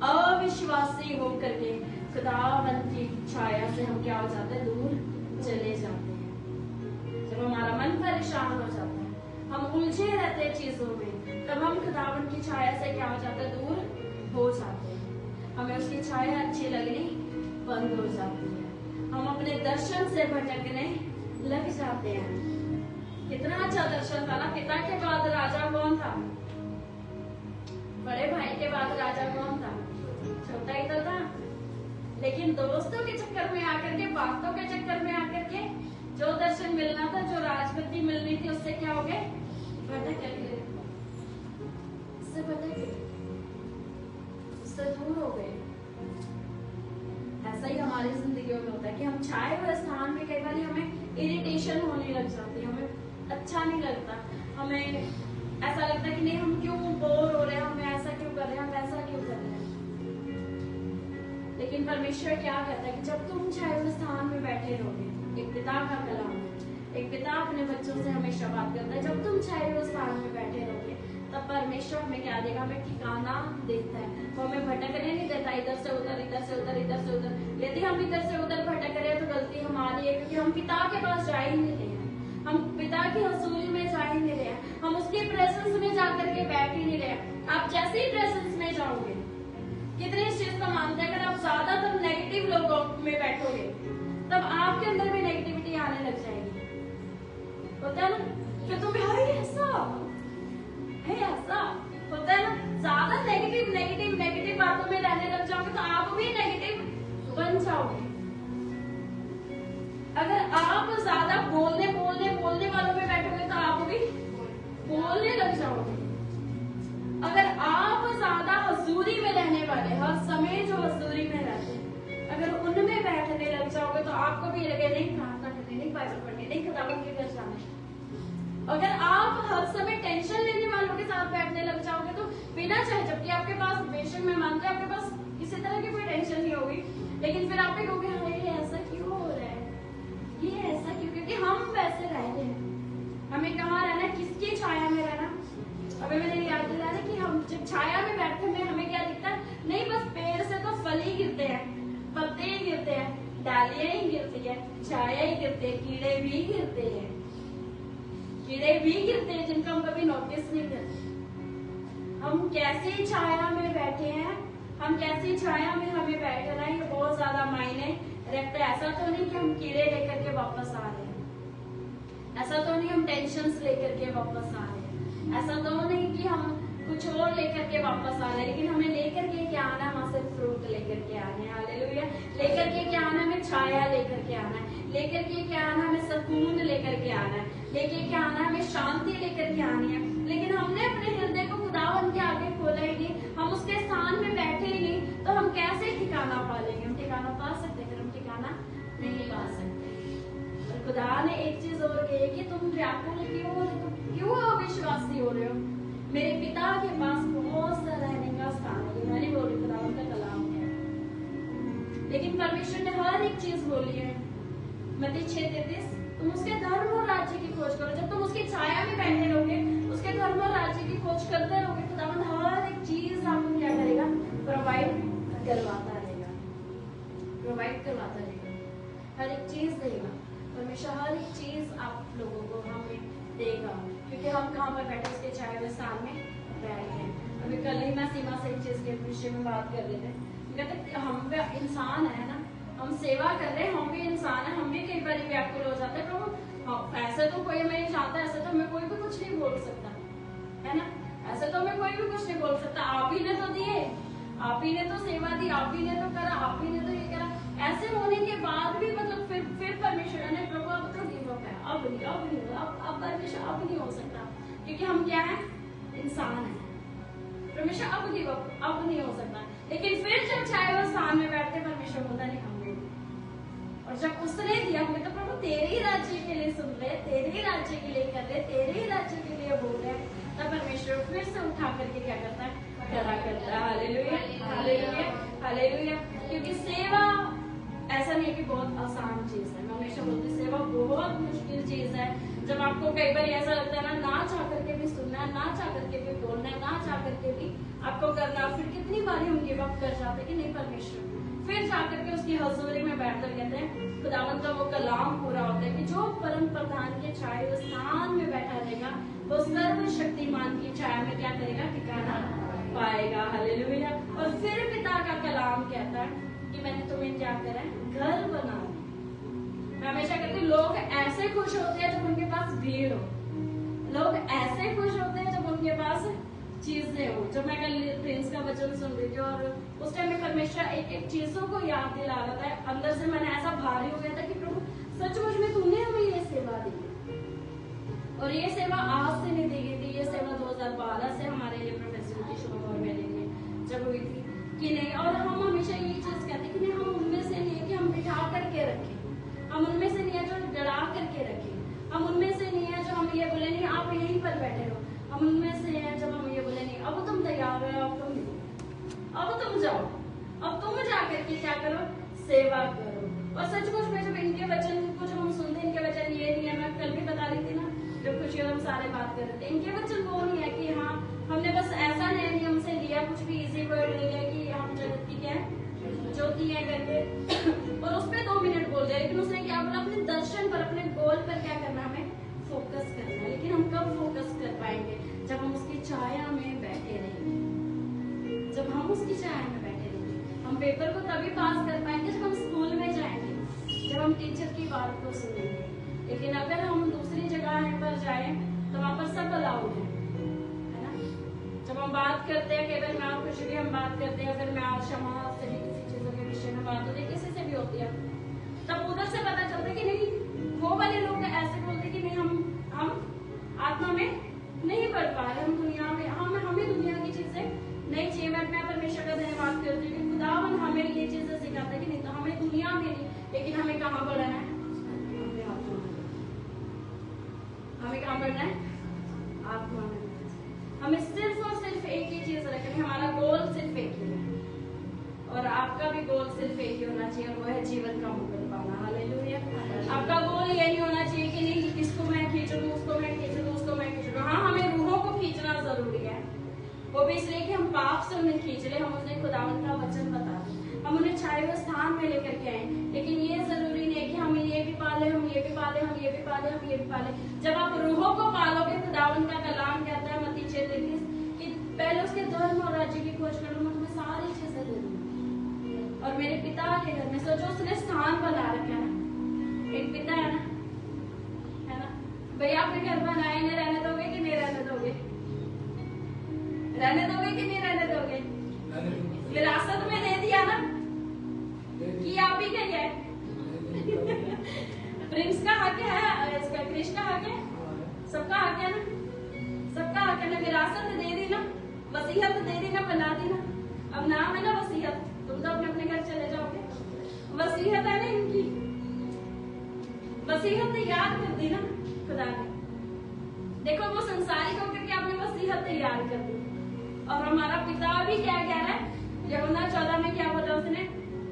अविश्वासी होकर के खुदावन की छाया से हम क्या हो जाते हैं? दूर चले जाते हैं। जब हमारा मन परेशान हो जाता है, हम उलझे रहते हैं चीजों में, तब हम खुदावन की छाया से क्या हो जाते हैं? दूर हो जाते हैं। हमें उसकी छाया अच्छी लगनी बंद हो जाती है, हम अपने दर्शन से भटकने लग जाते हैं। कितना अच्छा दर्शन था ना। पिता के बाद राजा कौन था? बड़े भाई के बाद राजा कौन था? छोटा ही तो था। लेकिन दोस्तों के चक्कर में आकर के, बातों के चक्कर में आकर के जो दर्शन मिलना था, जो राजगद्दी मिलनी थी, उससे क्या हो गए? भटक गए, उससे भटक गए, उससे दूर हो गए। ऐसा ही हमारी जिंदगियों में होता है कि हम छाए हुए स्थान में कई बार हमें इरिटेशन होने लग जाती है, हमें अच्छा नहीं लगता, हमें ऐसा लगता है कि नहीं हम क्यों बोर हो रहे हैं, हमें ऐसा क्यों कर रहे हैं, हम वैसा क्यों कर रहे हैं। लेकिन परमेश्वर क्या कहता है कि जब तुम छाए हुए स्थान में बैठे रहोगे, एक पिता का कलाम है, एक पिता अपने बच्चों से हमेशा बात करता है, जब तुम छाए हुए स्थान में बैठे रहोगे तब परमेश्वर हमें क्या देगा? हमें ठिकाना देता है। वो हमें भटकने नहीं देता, इधर से उधर, इधर से उधर, इधर से उधर। यदि हम इधर से उधर भटक रहे हैं तो गलती हमारी है, क्योंकि हम पिता के पास जा ही नहीं रहे हैं, हम पिता की हजूरी में जा ही नहीं रहे हैं, हम उसके प्रेजेंस में जाकर के बैठ ही नहीं रहे हैं। आप जैसे ही प्रेजेंस में जाओगे, कितनी इस चीज का मानते हैं, अगर आप ज्यादातर नेगेटिव लोगों में बैठोगे तब आपके अंदर भी नेगेटिविटी आने लग जाएगी। होता है ना? फिर तुम्हें ऐसा होता है ना, ज्यादा नेगेटिव बातों में रहने लग जाओगे तो आप भी नेगेटिव बन जाओगे। अगर आप ज्यादा बोलने वालों में बैठोगे तो आप भी बोलने लग जाओगे। अगर आप ज्यादा हजूरी में रहने वाले, हर समय जो हजूरी में रहते हैं, अगर उनमें बैठने लग जाओगे तो आपको भी लगे नहीं प्रार्थना करनी, नहीं बाइबल पढ़नी, नहीं खुदावंद के घर जाना। अगर आप हर समय टेंशन लेने वालों के साथ बैठने लग जाओगे तो बिना चाहे, जबकि आपके पास, बेशक मैं मानती हूँ आपके पास किसी तरह की कोई टेंशन नहीं होगी, लेकिन फिर आप भी कहोगे ये ऐसा क्यों हो रहा है, ये ऐसा क्यों? क्योंकि हम वैसे रहते हैं। हमें कहाँ रहना, किसकी छाया में रहना? अभी मैंने याद दिलाया कि हम जब छाया में बैठते हैं हमें क्या दिखता है? नहीं, बस पेड़ से तो फल ही गिरते हैं, पत्ते ही गिरते हैं, डालियां ही गिरती है, छाया ही गिरते हैं, कीड़े भी गिरते हैं जिनको हम कभी नोटिस नहीं करते। हम कैसी छाया में बैठे हैं, हम कैसी छाया में हमें बैठना है, ये बहुत ज्यादा मायने रखता है। ऐसा तो नहीं कि हम कीड़े लेकर के वापस आ रहे हैं, ऐसा तो नहीं हम टेंशन लेकर के वापस आ रहे हैं, ऐसा तो नहीं कि हम कुछ और लेकर के वापस आ रहे हैं, लेकिन हमें लेकर के क्या आना है? वहां से फ्रूट लेकर के आना है। हालेलुया। लेकर के क्या आना है? हमें छाया लेकर के आना है, लेकर के क्या आना है? हमें सुकून लेकर के आना है, लेके क्या आना है? हमें शांति लेकर के आनी है। लेकिन हमने अपने हृदय को खुदावन के आगे खोला ही नहीं, हम उसके स्थान में बैठे ही नहीं, तो हम कैसे ठिकाना पा लेंगे? हम ठिकाना पा सकते हैं, हम ठिकाना नहीं पा सकते। और खुदा ने एक चीज और कही कि तुम व्याकुल क्यों हो, तुम क्यों अविश्वासी हो रहे हो? मेरे पिता के पास बहुत सा रहने का स्थान है। मैं नहीं बोल रही, खुदावन का कलाम है, लेकिन परमेश्वर ने हर एक चीज बोली है। मत्ती 6:33, तुम उसके धर्म और राज्य की खोज करो। जब तुम उसकी छाया में बैठे रहोगे, उसके धर्म और राज्य की खोज करते रहोगे, खुदावन हर एक चीज आपको क्या करेगा? प्रोवाइड करवाता रहेगा, हर एक चीज देगा। परमेश्वर हर एक चीज आप लोगों को हमें देगा, क्योंकि हम कहाँ पर बैठे? उसके छाए हुए स्थान में बैठे हैं। अभी कल ही मैं सीमा से एक चीज के विषय में बात कर रहे थे, कहते हम इंसान है ना, हम सेवा कर रहे हैं, हम भी इंसान है, हम भी कई बार व्याकुल हो जाते हैं। प्रभु ऐसे तो कोई हमें नहीं चाहता, ऐसे तो हमें कोई भी कुछ नहीं बोल सकता है ना, ऐसे तो हमें कोई भी कुछ नहीं बोल सकता। आप ही ने तो दिए, आप ही ने तो सेवा दी, आप ही ने तो करा, आप ही ने तो ये करा। ऐसे होने के बाद भी मतलब फिर परमेश्वर ने प्रभु अब तो गिव अप है, अब परमेश्वर अब नहीं हो सकता, क्योंकि हम क्या है? इंसान है। परमेश्वर अब गिव अप अब नहीं हो सकता। लेकिन फिर जब छाए हुए स्थान में बैठते परमेश्वर बोलता नहीं हम लोग, और जब उसने दिया हमें तो प्रभु तेरे ही राज्य के लिए सुन रहे, तेरे ही राज्य के लिए कर रहे, तेरे ही राज्य के लिए बोल रहे, तब परमेश्वर फिर से उठा करके क्या करता है? खड़ा करता है। Hallelujah, hallelujah, hallelujah. क्योंकि सेवा ऐसा नहीं कि बहुत आसान चीज है, मैं हमेशा बोलती सेवा बहुत मुश्किल चीज है। जब आपको कई बार ऐसा लगता है ना चाह करके भी सुनना है, ना चाह करके भी बोलना है, ना चाह करके भी आपको करना, फिर कितनी बार हम गिव अप कर जाते कि नहीं परमेश्वर, फिर जाकर के उसकी हजूरी में बैठकर कहते हैं खुदावंद का वो कलाम पूरा होता है कि जो परम प्रधान के छाए हुए स्थान में बैठा रहेगा वो सर्वशक्तिमान की छाया में क्या करेगा? ठिकाना पाएगा। हालेलुया। और फिर पिता का कलाम कहता है कि मैंने तुम्हें क्या करा है? घर बना। मैं हमेशा कहती हूँ लोग ऐसे खुश होते हैं जब उनके पास भीड़ हो, लोग ऐसे खुश होते हैं जब उनके पास चीजें हो। जब मैं कल प्रिंस का वचन सुन रही थी और उस टाइम में परमेश्वर एक एक चीजों को याद दिला रहा था, अंदर से मैंने ऐसा भारी हो गया था कि प्रभु सचमुच में तूने हमें ये सेवा दी, और ये सेवा आज से नहीं दी गई थी, ये सेवा 2012 से हमारे लिए प्रोफेसर की शुभ और मेरे लिए जब हुई थी कि नहीं। और हम हमेशा यही चीज कहते कि नहीं, हम उनमें से नहीं है कि हम बिठा करके रखें, हम उनमें से नहीं है जो डरा करके रखें, हम उनमें से नहीं है जो हम ये बोले नहीं आप यहीं पर बैठे रहो, हम उनमें से हैं जब हम ये बोले नहीं अब तुम तैयार हो, अब तुम जाओ, अब तुम जाकर के क्या करो, सेवा करो। और सचमुच में जब इनके वचन को जब हम सुनते, इनके वचन ये नहीं है, मैं कल भी बता रही थी ना जब खुशी और हम सारे बात कर रहे थे, इनके वचन वो नहीं है कि हाँ हमने बस ऐसा नए नियम से लिया, कुछ भी इजी वर्ड ले लिया कि हम जगत की क्या है ज्योति है करके और उस पर 2 मिनट बोल दिया, लेकिन उसने क्या बोला, अपने दर्शन पर, अपने गोल पर क्या करना, हमें फोकस करना है। लेकिन हम कब फोकस कर पाएंगे, जब हम उसकी छाया में बैठे रहेंगे, जब हम उसकी छाया में बैठे रहेंगे। हम पेपर को तभी पास कर पाएंगे जब हम स्कूल में जाएंगे, जब हम टीचर की बात को सुनेंगे। लेकिन अगर हम दूसरी जगह पर जाएं तो वहाँ पर सब अलाउड है ना। जब हम बात करते हैं, केवल मैं और कुछ भी हम बात करते हैं, अगर मैं और क्षमा से भी किसी चीजों के विषय में बात होती है, किसी से भी होती है, तब उधर से पता चलता है कि नहीं वो वाले लोग ऐसे बोलते कि नहीं हम आत्मा में नहीं बढ़ पा रहे, हम दुनिया में, हमें दुनिया की चीजें नहीं चाहिए। मैं परमेश्वर का धन्यवाद करती हूँ कि खुदावन हमें ये चीजें सिखाता है कि नहीं तो हमें दुनिया में नहीं, लेकिन हमें कहाँ बढ़ना है, हमें कहाँ बढ़ना है, आत्मा में। हमें सिर्फ और सिर्फ एक ही चीज रखनी, हमारा गोल सिर्फ एक ही है, और आपका भी गोल सिर्फ एक ही होना चाहिए, और वो है जीवन का मुकुट पाना। हालेलुया। आपका गोल ये नहीं होना चाहिए कि नहीं इसको मैं खींच लूं, उसको मैं खींच लूं, उसको मैं खींच लूं। हाँ, हमें रूहों को खींचना जरूरी है, वो भी इसलिए कि हम पाप से उन्हें खींच ले, हम उन्हें खुदावन का वचन बता दें, हम उन्हें छाए हुए स्थान में लेकर के आए। लेकिन ये जरूरी नहीं है कि हम ये भी पाले, हम ये भी पाले, हम ये भी पाले, हम ये भी पाले। जब आप रूहों को पालोगे, खुदावन का कलाम कहता है मत्ती 6:33 कि पहले उसके धर्म और राज्य की खोज करो, मैं तुम्हें सारी चीजें दे दूंगी। और मेरे पिता के घर में सोचो, उसने स्थान बना रखा है ना, एक पिता है ना भैया, आपने घर बनाए, इन्हें रहने दोगे कि नहीं रहने दोगे, रहने दोगे कि नहीं रहने दोगे, विरासत में दे दिया ना कि आप ही कहिए प्रिंस का हक है, इसका कृष्ण का हक है, सबका हक है ना, सबका हक है ना, विरासत दे दी ना, वसीयत दे दी ना, बना दी ना। अब नाम है ना वसीयत, तुम तो अपने अपने घर चले जाओगे, वसीयत है ना इनकी, वसीयत तैयार कर दी ना खुदा ने। देखो वो संसारिक होकर के आपने वसीयत तैयार कर दी, और हमारा पिता भी क्या कह रहा है, यूहन्ना 14 में क्या बोला उसने,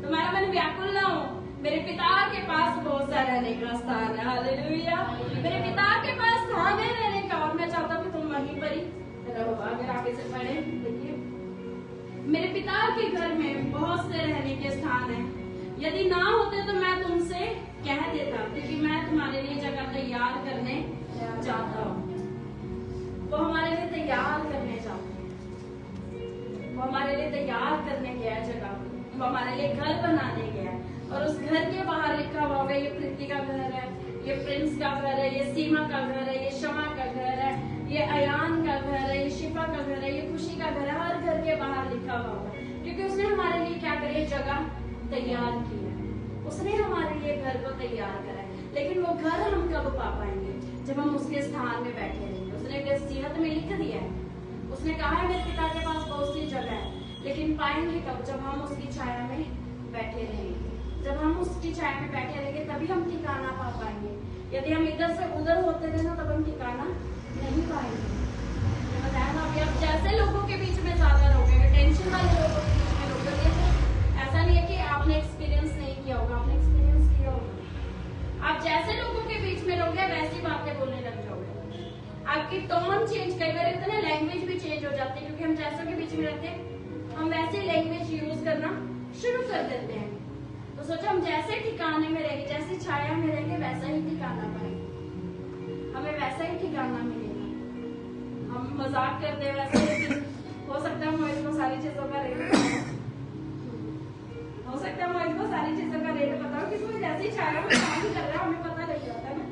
तुम्हारा मन व्याकुल ना हो, मेरे पिता के पास बहुत सारा रहने का स्थान है। हालेलुया। मेरे पिता के पास स्थान है रहने का, और मैं चाहता हूँ कि तुम वहीं पर ही रहो। अगर आगे से पढ़े देखिए, मेरे पिता के घर में बहुत से रहने के स्थान है, यदि ना होते तो मैं तुमसे कह देता, क्योंकि मैं तुम्हारे लिए जगह तैयार करने चाहता हूँ। वो हमारे लिए तैयार करने चाहते हैं, वो हमारे लिए तैयार करने गया जगह, वो हमारे लिए घर बनाने गया। और उस घर के बाहर लिखा हुआ है, ये प्रीति का घर है, ये प्रिंस का घर है, ये सीमा का घर है, ये शमा का घर है, ये अयान का घर है, ये शिफा का घर है, ये खुशी का घर है। हर घर के बाहर लिखा हुआ है, क्योंकि उसने हमारे लिए क्या करी, जगह तैयार की है, उसने हमारे लिए घर को तैयार करा है। लेकिन वो घर हम कब पा पाएंगे, जब हम उसके स्थान में बैठे रहेंगे। उसने वसीयत में लिख दिया है, उसने कहा है मेरे पिता के पास बहुत सी जगह है, लेकिन पाएंगे कब, जब हम उसकी छाया में बैठे रहेंगे। जब हम उसकी छाया में बैठे रहेंगे तभी हम ठिकाना पा पाएंगे। यदि हम इधर से उधर होते रहे ना, तब हम ठिकाना नहीं पाएंगे। बताया ना अभी, आप जैसे लोगों के बीच में ज्यादा रहोगे, टेंशन वाले लोगों के बीच में रहोगे, ऐसा नहीं है कि आपने एक्सपीरियंस नहीं किया होगा, आपने एक्सपीरियंस किया होगा। आप जैसे लोगों के बीच में रहोगे वैसी बातें बोलने लग जाओगे, आपकी टोन चेंज, कई बार इतना लैंग्वेज भी चेंज हो जाती है, क्योंकि हम जैसों के बीच में रहते हैं हम वैसी लैंग्वेज यूज करना शुरू कर देते हैं। तो सोचो, हम जैसे ठिकाने में रहेंगे, जैसी छाया में रहेंगे, वैसा ही ठिकाना पाएंगे, हमें वैसा ही ठिकाना मिलेगा। हम मजाक करते हैं वैसे, लेकिन हो सकता है मोहित को सारी चीजों का रेट, हो सकता है मोहित को सारी चीजों का रेट पता हो, किसी जैसी छाया में काम कर रहा है, हमें पता लग जाता है ना।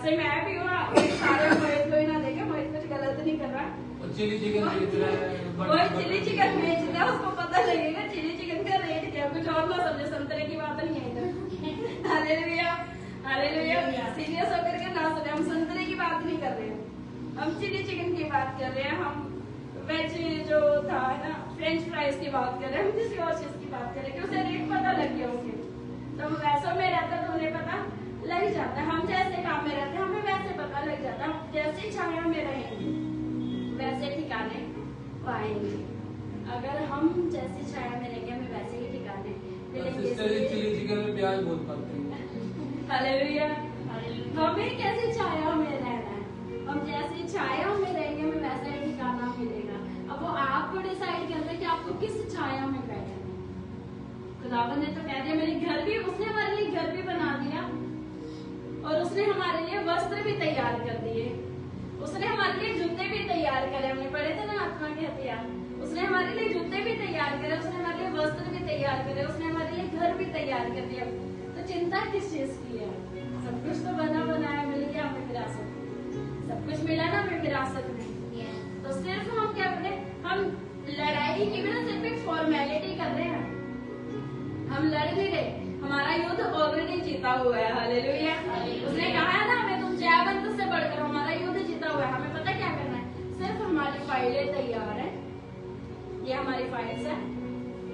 वैसे मैं भी हूँ, सारे मोहित को ही ना देखे, मोहित कुछ गलत नहीं कर रहा। वो चिली चिकन बेच रहा है। कोई चिली चिकन बेच रहा है, उसको पता लगेगा चिली चिकन का रेट क्या, कुछ और ना समझे, संतरे की बात नहीं है इधर। Hallelujah, hallelujah. सीरियस होकर के ना सुने, हम संतरे की बात नहीं कर रहे हैं, हम चिली चिकन की बात कर रहे हैं, हम वेज जो था ना फ्रेंच फ्राइज की बात कर रहे हैं, हम किसी और चीज की बात कर रहे हैं कि उसे रेट पता लग गया उसे। तो हम वैसा में रहता तो उन्हें पता लग जाता है, हम जैसे काम में रहते हैं हमें वैसे पता लग जाता है, हम जैसे छाया में रहेंगे वैसे ठिकाने पाएंगे। अगर हम जैसे छाया में रहेंगे हमें वैसे ही ठिकाने मिलेंगे। चिली चिकन में प्याज बहुत पड़ते हैं। हालेलुया। हमें कैसे छाया में रहना है, हम जैसे छाया में रहेंगे हमें वैसा ही ठिकाना मिलेगा। अब वो आपको डिसाइड करना है कि आपको किस छाया में बैठना है। खुदावन ने तो कह दिया मेरे घर भी, उसने हमारे लिए घर भी बना दिया और उसने हमारे लिए वस्त्र भी तैयार कर दिए, उसने हमारे लिए जूते भी तैयार करे। हमने पढ़े थे ना आत्मा के हथियार, उसने हमारे लिए जूते भी तैयार करे, उसने हमारे लिए वस्त्र भी तैयार करे, उसने हमारे लिए घर भी तैयार कर दिया। तो चिंता किस चीज की है? सब कुछ तो बना बनाया मिल गया हमें विरासत, सब कुछ मिला ना हमें विरासत में। तो सिर्फ हम क्या करें, हम लड़ाई की भी ना सिर्फ एक फॉर्मेलिटी कर रहे हैं, हम लड़ नहीं रहे, हमारा युद्ध ऑलरेडी जीता हुआ है। हालेलुया। उसने कहा है ना हमें तुम जयवंत से बढ़कर, हमारा युद्ध जीता हुआ है। हमें पता क्या करना है, सिर्फ हमारी फाइलें तैयार है, ये हमारी फाइल्स है,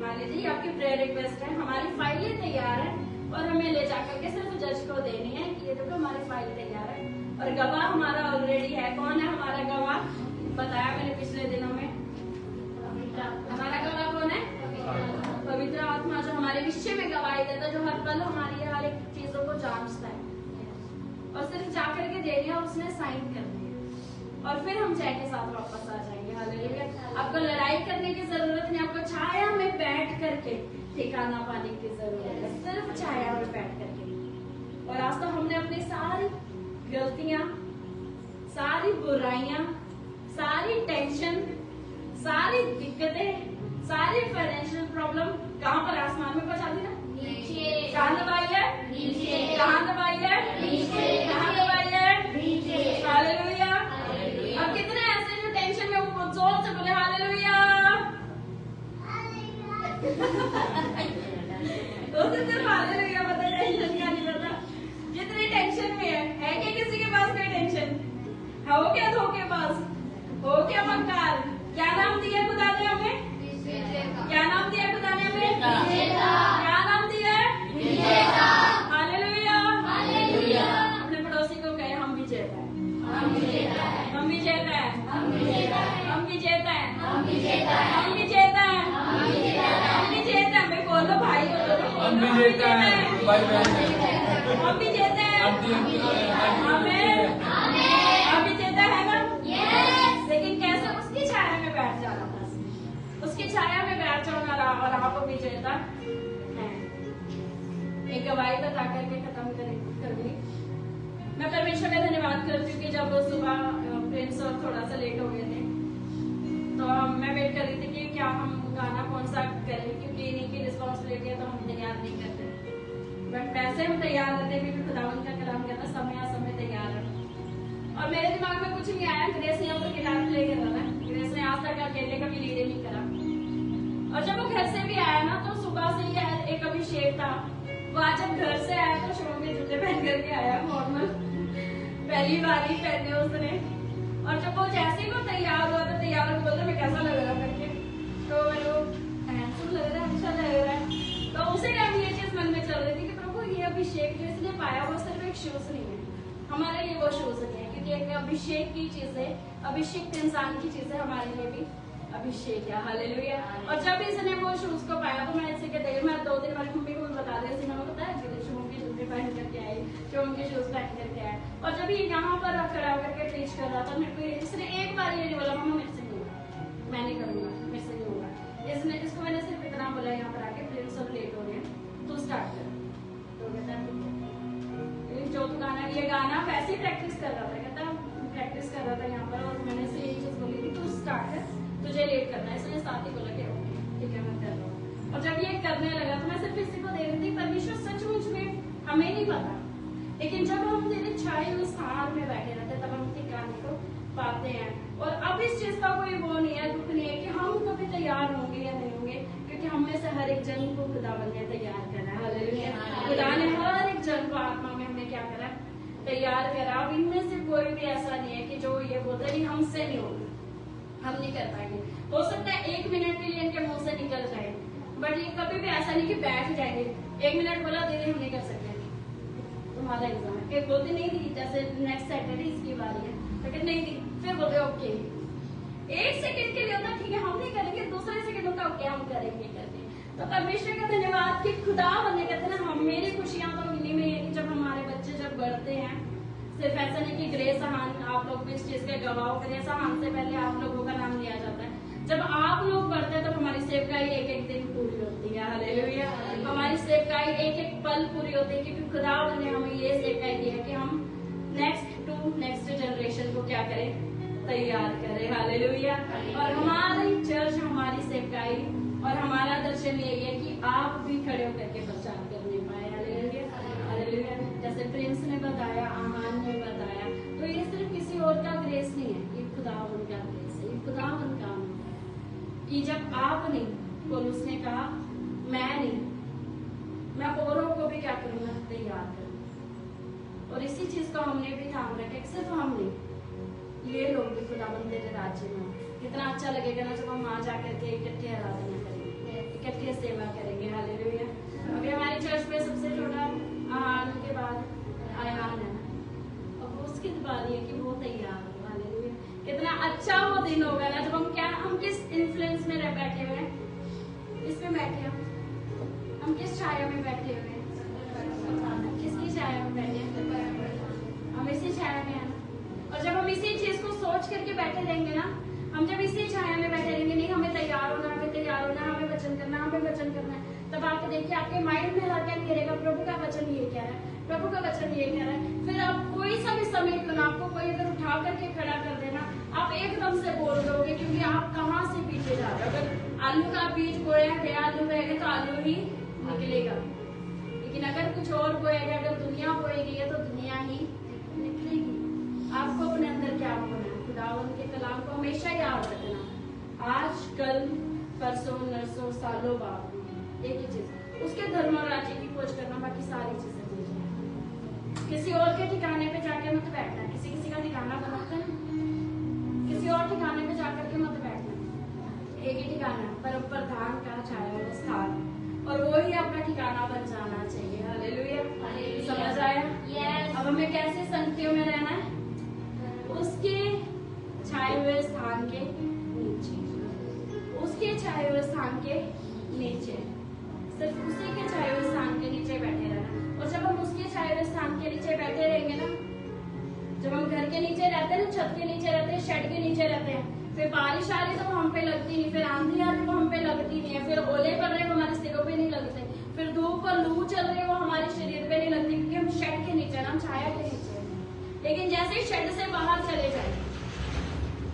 मान लीजिए आपकी प्रेयर रिक्वेस्ट है, हमारी फाइलें तैयार है और हमें ले जाकर के सिर्फ जज को देनी है कि ये देखो हमारी फाइल तैयार है। और गवाह हमारा ऑलरेडी है। कौन है हमारा गवाह? बताया मैंने पिछले दिनों में, हमारा गवाह कौन है? पवित्र आत्मा, जो हमारे विषय में गवाही देता है, जो हर पल हमारी हर एक चीजों को जांचता है। और सिर्फ जाकर के दे दिया, उसने साइन कर दिया और फिर हम जय के साथ वापस आ जाएंगे। हालेलुया। आपको लड़ाई करने की जरूरत नहीं, आपको छाया में बैठ करके ठिकाना पाने की जरूरत है, सिर्फ छाया में बैठ करके। और आज तो हमने अपनी सारी गलतियां, सारी बुराइयां, सारी टेंशन, सारी दिक्कतें, सारी फाइनेंशियल प्रॉब्लम कहाँ पर आसमान में पहुंचा दी ना? नीचे। कहाँ दबाई है? नीचे। कहाँ दबाई है? नीचे। कहाँ दबाई है? नीचे। हालेलुया। अब कितने ऐसे जो टेंशन में वो जोर से बोले हालेलुया। तो सिर्फ हालेलुया पता, टेंशन का नहीं पता। जितनी टेंशन में है क्या किसी के पास कोई टेंशन? हो क्या धोखेबाज? हो क्या मक्कार? क्या नाम दिया खुदा ने हमें? क्या नाम दिया खुदा ने हमें? क्या नाम दिया है? हालेलुया। हालेलुया। अपने पड़ोसी को कहे हम भी जीता है, हम भी जीता है, हम भी जीता है, हम भी जीता है, हम भी जीता है, हम भी जीता है, हम भी जीता है, हम भी जीता है, हम भी जीता है। मैं बोलो भाई, हम भी जीता है, भाई बहन हम भी जीता है, हमें हम भी जीता है ना। लेकिन कैसे? उसकी छाया में बैठ जाना, बस उसकी छाया में बैठ जाना और आपको भी जीता है। एक गवाही बता करके खत्म कर दी। मैं परमेश्वर का धन्यवाद करती हूँ कि जब सुबह प्रिंस और थोड़ा सा लेट हो गए थे तो मैं वेट कर रही थी कि क्या हम गाना कौन सा करें, क्योंकि इन्हीं की रिस्पॉन्सिबिलिटी है तो हम तैयार नहीं करते। बट वैसे हम तैयार रहते हैं क्योंकि खुदावन का कलाम कहता समय समय तैयार है। और मेरे दिमाग में कुछ नहीं आया, ग्रेस ने अपने गिटार प्ले कर रहा है, ग्रेस ने आज तक अकेले कभी लीड नहीं करा। और जब वो घर से भी आया ना तो सुबह से ही एक अभिषेक था। वो आज जब घर से आया तो शो के जूते पहन करके आया, नॉर्मल पहली बार ही पहने उसने। और जब वो जैसे ही वो तैयार हुआ तो तैयार होकर बोलते मैं कैसा लग रहा करके, तो मेरे को हैंडसम लग रहा है, अच्छा लग रहा है। तो उसी टाइम ये चीज मन में चल रही थी कि प्रभु ये अभिषेक जो इसने पाया वो सिर्फ एक शूज नहीं है, हमारे लिए वो शूज नहीं है, क्योंकि एक अभिषेक की चीज है, अभिषेक इंसान की चीज है, हमारे लिए भी अभिषेक है। हालेलुया। और जब इसने वो शूज को पाया तो मैं इसे कहते मैं 2 दिन हमारी मम्मी को भी बता दी, मैंने बताया कि शुभम के जूते पहन करके आई, शुभम के शूज पहन करके आए। और जब ये यहाँ पर खड़ा करके प्रीच कर रहा था मेरे को इसने एक बार ये नहीं बोला मम्मा मेरे से नहीं होगा, मैं नहीं करूंगा, मेरे से नहीं होगा। इसको मैंने सिर्फ इतना बोला यहाँ पर आके प्रिंस सब लेट हो रहे हैं तू स्टार्ट कर। तो कहता जो तू गाना, ये गाना वैसे ही प्रैक्टिस कर रहा था, कहता प्रैक्टिस कर रहा था यहाँ पर। और मैंने से यही चीज बोली थी तू स्टार्ट कर, तुझे लेट करना है। इसने साथ ही बोला कि ओके ठीक है मैं कर रहा हूँ। और जब ये करने लगा तो मैं सिर्फ इसी को दे रही थी। परमेश्वर सचमुच में हमें नहीं पता लेकिन जब हम तेरे छाए हुए स्थान में बैठे रहते हैं तब हम ठिकाने को पाते हैं। और अब इस चीज का कोई वो नहीं है, दुख नहीं है कि हम कभी तैयार होंगे या नहीं होंगे, क्योंकि हम में से हर एक जन को खुदावन ने तैयार करा है। हालेलुया। खुदा ने हर एक जन को आत्मा में हमें क्या करा, तैयार करा। अब इनमें से कोई भी ऐसा नहीं है कि जो ये बोलते नहीं हमसे नहीं होगा, हम नहीं कर पाएंगे। हो सकता है 1 मिनट के लिए इनके मुंह से निकल जाए, बट ये कभी भी ऐसा नहीं कि बैठ जाएंगे 1 मिनट बोला दीदी हम नहीं कर सकते, तुम्हारा एग्जाम है। एक बोलते नहीं दी, जैसे नेक्स्ट सैटरडे इसकी बारी है, लेकिन नहीं दी, फिर बोलते ओके 1 सेकंड के लिए होता ठीक है हम नहीं करेंगे, दूसरे सेकंड होता ओके हम करेंगे करते। तो परमेश्वर का धन्यवाद कि खुदा बनने कहते हैं ना, हम मेरी खुशियां तो इन्हीं में है कि जब हमारे बच्चे जब बढ़ते हैं, सिर्फ ऐसा नहीं कि ग्रेस हान आप लोग भी इस चीज के गवाह, ग्रेस हान से पहले आप लोगों का नाम लिया जाता है। जब आप लोग बढ़ते हैं तो हमारी सेवकाई एक एक दिन पूरी होती है। हालेलुया। हमारी सेवकाई एक एक पल पूरी होती है, क्योंकि खुदा ने हमें ये सेवकाई दी है कि हम नेक्स्ट जनरेशन को क्या करें, तैयार करें। हालेलुया। और हमारी चर्च, हमारी सेवकाई और हमारा दर्शन यही है कि आप भी खड़े होकर के प्रचार करने पाए। हालेलुया। हालेलुया। जैसे प्रिंस ने बताया, आमान ने बताया, तो ये सिर्फ किसी और का ग्रेस नहीं है, ये खुदावन का ग्रेस है, ये खुदावन का है कि जब आप नहीं, पौलुस ने कहा मैं नहीं, मैं औरों को भी क्या करूंगा, तैयार करूंगा। और इसी चीज का हमने भी ध्यान रखा, सिर्फ हम नहीं, ये लोग भी खुदावन तेरे राज्य में। कितना अच्छा लगेगा ना जब हम वहां जाकर के इकट्ठे आराधना करेंगे, इकट्ठे सेवा करेंगे। हालेलुया। अभी हमारी चर्च में सबसे छोटा आहान के बाद आयान है, और उसके बाद ये कि वो तैयार हो। हालेलुया। कितना अच्छा वो दिन होगा ना जब हम किस इन्फ्लुएंस में रह बैठे हुए हैं, इसमें बैठे हम किस छाया में बैठे हुए हैं, किसकी छाया में बैठे हैं, हम इसी छाया में हैं। और जब हम इसी चीज को सोच करके बैठे रहेंगे ना, हम जब इसी छाया में बैठे रहेंगे, नहीं हमें तैयार होना, हमें तैयार होना, हमें वचन करना, हमें वचन करना है, तब आप देखिए आपके माइंड में हर क्या घेरेगा, प्रभु का वचन ये क्या है, प्रभु का वचन ये क्या है। फिर आप कोई सा भी समय क्यों ना, आपको कोई अगर उठा करके खड़ा कर देना, आप एकदम से बोल दोगे, क्योंकि आप कहाँ से पीछे जा रहे हो। अगर आलू का बीज बोया है, आलू रहेगा तो आलू ही निकलेगा, लेकिन अगर कुछ और बोएगा, अगर दुनिया बोएगी है तो दुनिया ही निकलेगी। आपको अपने अंदर क्या बोलना है, खुदावन के कलाम को हमेशा याद रखना, आज कल परसों नरसों सालों बाद एक ही चीज, उसके धर्म और राज्य की खोज करना, बाकी सारी चीजें मिल जाए। किसी और के ठिकाने पे जाके मत बैठना, किसी का ठिकाना बनाते हैं, किसी और ठिकाने पे जाकर के मत बैठना, एक ही ठिकाना, परम प्रधान का छाया हुआ स्थान, और वो ही अपना ठिकाना बन जाना चाहिए। हालेलुया। समझ आया? अब हमें कैसे संगतियों में रहना है, उसके छाए हुए स्थान के नीचे, उसके छाए हुए स्थान के नीचे, सिर्फ उसी के छाए हुए स्थान के नीचे बैठे रहना। और जब हम उसके छाए हुए स्थान के नीचे बैठे रहेंगे ना, जब हम घर के नीचे रहते हैं ना, छत के नीचे रहते हैं, शेड के नीचे रहते हैं, फिर बारिश आ रही तो हम पे लगती नहीं, फिर आंधी आ रही तो हम पे लगती नहीं है, फिर ओले पड़ रहे वो हमारे सिरों पे नहीं लगते, फिर धूप और लू चल रही वो हमारे शरीर पे नहीं लगती, क्योंकि हम शेड के नीचे, हम छाया के नीचे। लेकिन जैसे ही शेड से बाहर चले जाए,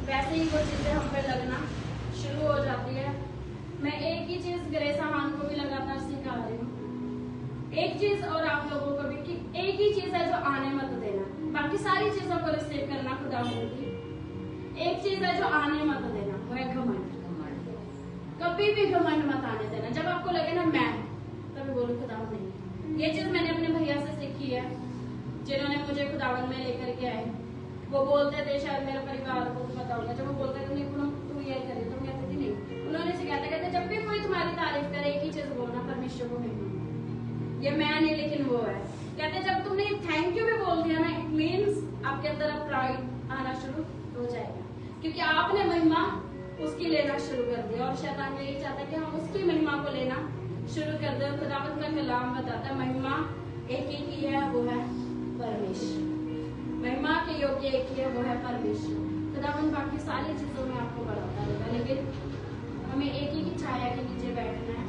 वैसे ही वो चीजें हम पे लगना शुरू हो जाती है। मैं एक ही चीज ग्रेस हान को भी लगातार सिखा रही हूँ, एक चीज और आप लोगों को भी, कि एक ही चीज है जो आने मत देना, बाकी सारी चीजों को रिसीव करना खुदा की। एक चीज है जो आने मत देना, वो है घमंड। कभी भी घमंड मत आने देना। जब आपको लगे ना मैं, तभी बोलो खुदावन नहीं। ये चीज मैंने अपने भैया से सीखी है, जिन्होंने मुझे खुदावन में लेकर के आए। वो बोलते थे, शायद मेरे परिवार को पता होगा, जब वो बोलते थे नहीं तू ये करे, तो मैं कहती थी नहीं। उन्होंने सिखाया था, कहते जब भी कोई तुम्हारी तारीफ करे, एक ही चीज बोलना, परमेश्वर को महिमा। ये मैं नहीं, लेकिन वो है। कहते जब तुमने थैंक यू भी बोल दिया ना, इट मीन्स आपके अंदर अब प्राइड आना शुरू हो जाएगा, क्योंकि आपने महिमा उसकी लेना शुरू कर दिया। और शैतान यही चाहता है कि हम उसकी महिमा को लेना शुरू कर दे। खुदावंत का कलाम बताता है महिमा एक ही है, वो है परमेश्वर। महिमा के योग्य एक ही है, वो है परमेश्वर। खुदावंत बाकी सारी चीजों में आपको बढ़ाता रहेगा, लेकिन हमें एक ही की छाया के नीचे बैठना है।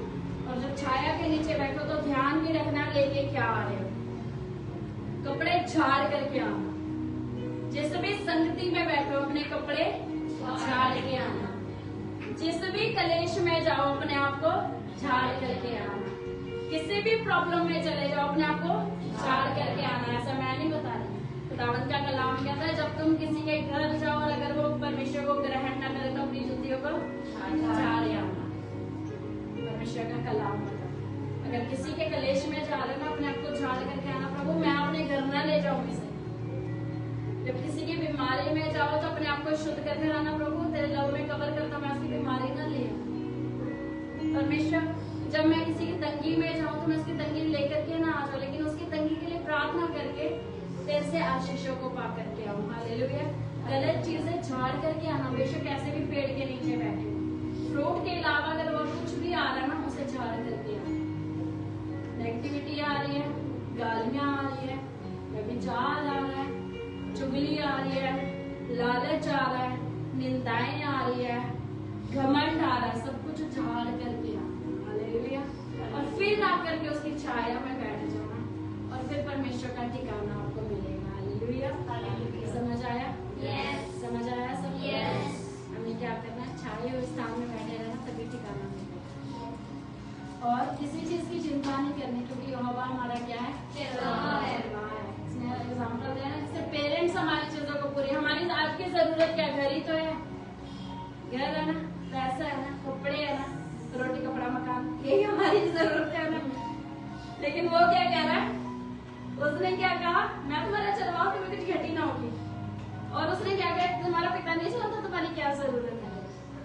और जब छाया के नीचे बैठो तो ध्यान भी रखना लेके क्या आ रहे हो, कपड़े झाड़ करके आना। जिस भी संगति में बैठो अपने कपड़े झाड़ के आना। जिस भी कलेश में जाओ अपने आप को झाड़ करके आना। किसी भी प्रॉब्लम में चले जाओ, अपने आप को झाड़ करके आना है। ऐसा मैं नहीं बता रही, खुदावंद का कलाम कहता है जब तुम किसी के घर जाओ और अगर वो परमेश्वर को ग्रहण न करे तो अपनी जुतियों को झाड़ आना। परमेश्वर का कलाम कहता है अगर किसी के कलेश में जा रहे हो ना, अपने आप को झाड़ करके आना, प्रभु मैं अपने घर न ले जाऊं इसे। जब किसी की बीमारी में जाओ तो अपने आप को शुद्ध करके आना, प्रभु तेरे लव में कवर करता मैं उसकी बीमारी न ले आऊं। परमेश्वर जब मैं किसी की तंगी में जाऊं तो मैं उसकी तंगी लेकर के ना आ जाऊं, लेकिन उसकी तंगी के लिए प्रार्थना करके तेरे से आशीषों को पा करके आऊं। हालेलुया। गलत चीजें झाड़ करके आना, बेशक कैसे भी पेड़ के नीचे बैठे फ्रूट के अलावा अगर वो कुछ भी आ रहा है ना, उसे झाड़ करके आना। नेगेटिविटी आ रही है, गालियां आ रही है, व्यभिचार आ रहा है, चुगली आ रही है, लालच आ रहा है, निंदाएं आ रही है, घमंड आ रहा है, सब कुछ झाड़ करके आना। हालेलुया। और फिर आकर के उसकी छाया में बैठ जाना और फिर परमेश्वर का ठिकाना आपको मिलेगा। हालेलुया। समझ आया? Yes. समझ आया सब? Yes. हमें क्या करना है? छाये हुए स्थान में बैठे रहना, तभी ठिकाना मिलेगा। और किसी चीज की चिंता नहीं करनी, क्योंकि यहोवा हमारा क्या है? इसने एग्जाम्पल दिया ना, जैसे पेरेंट्स हमारी चीजों को पूरी, हमारी आज की जरूरत क्या? घर ही तो है, घर है ना, पैसा है ना, कपड़े है ना, रोटी कपड़ा मकान, यही हमारी जरूरत है ना। लेकिन वो क्या कह रहा है? उसने क्या कहा? मैं तुम्हारा चलवाऊं, तुम्हें कुछ घटी ना होगी। और उसने क्या कहा? तुम्हारा पिता नहीं चलाता, तुम्हारी क्या जरूरत है?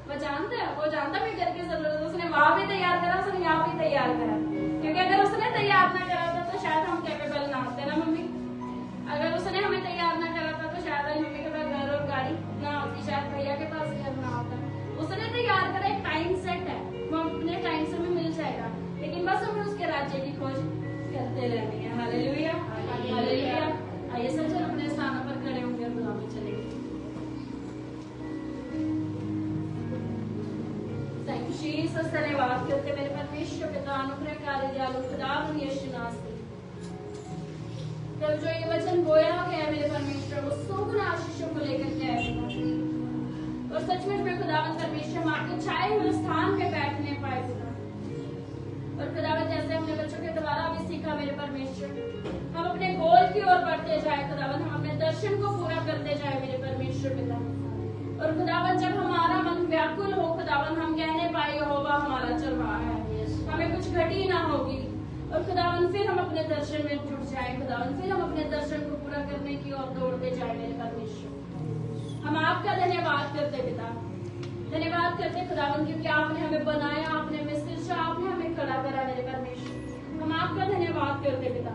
वो जानता है, वो जानता है घर की जरूरत है। उसने वहां भी तैयार करा, उसने यहाँ भी तैयार करा, क्योंकि अगर उसने तैयार ना करा था तो शायद हम कैपेबल ना होते ना मम्मी। अगर उसने हमें तैयार ना करा था तो शायद मम्मी के पास घर और गाड़ी ना होती, शायद भैया के पास घर ना होता। उसने तैयार करा, एक टाइम सेट है, वो अपने टाइम से भी मिल जाएगा, लेकिन बस हमें उसके राज्य की खोज करते रहनी है। हालेलुया। हालेलुया। आइए सज्जन अपने स्थानों पर खड़े होंगे और दुआ में चलेंगे। Thank you Jesus. धन्यवाद करते मेरे परमेश्वर पिता, अनुग्रहकारी दयालु खुदावन यीशु नासरी, जब जो ये वचन बोया गया मेरे परमेश्वर, वो सौगुण आशीषों को लेकर के आए और सचमुच में खुदावन परमेश्वर हम आपके छाए हुए स्थान पे बैठने पाए खुदा। और खुदावन जैसे हमने बच्चों के द्वारा भी सीखा मेरे परमेश्वर, हम अपने गोल की ओर बढ़ते जाए खुदावन, हम अपने दर्शन को पूरा करते जाए मेरे परमेश्वर पिता। और खुदावन जब हमारा मन व्याकुल हो खुदावन, हम कहने पाए यहोवा हमारा चरवाहा है, हमें कुछ घटी ना होगी। और खुदावन फिर हम अपने दर्शन में जुट जाए खुदावन, फिर हम अपने दर्शन को पूरा करने की ओर दौड़ते जाए मेरे परमेश्वर। हम आपका धन्यवाद करते पिता, धन्यवाद करते खुदावन, क्योंकि आपने हमें बनाया, आपने हमें सिरसा, आपने हमें खड़ा करा मेरे परमेश्वर। हम आपका धन्यवाद करते पिता,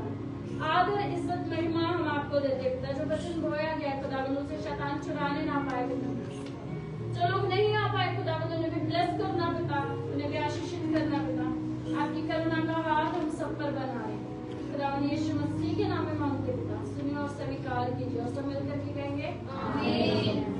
आदर इज्जत महिमा हम आपको देते पिता। जो वचन बोया गया खुदावन, उसे शैतान चुराने ना पाए पिता। जो लोग नहीं आ पाए खुदावन, उन्हें भी ब्लेस करना पिता, उन्हें भी आशीषित करना पिता। आपकी करुणा का हाथ हम सब पर बनाए खुदावन, यीशु मसीह के नाम में मांगते पिता, सुनिए और स्वीकार कीजिए। और सब मिलकर के कहेंगे आमीन।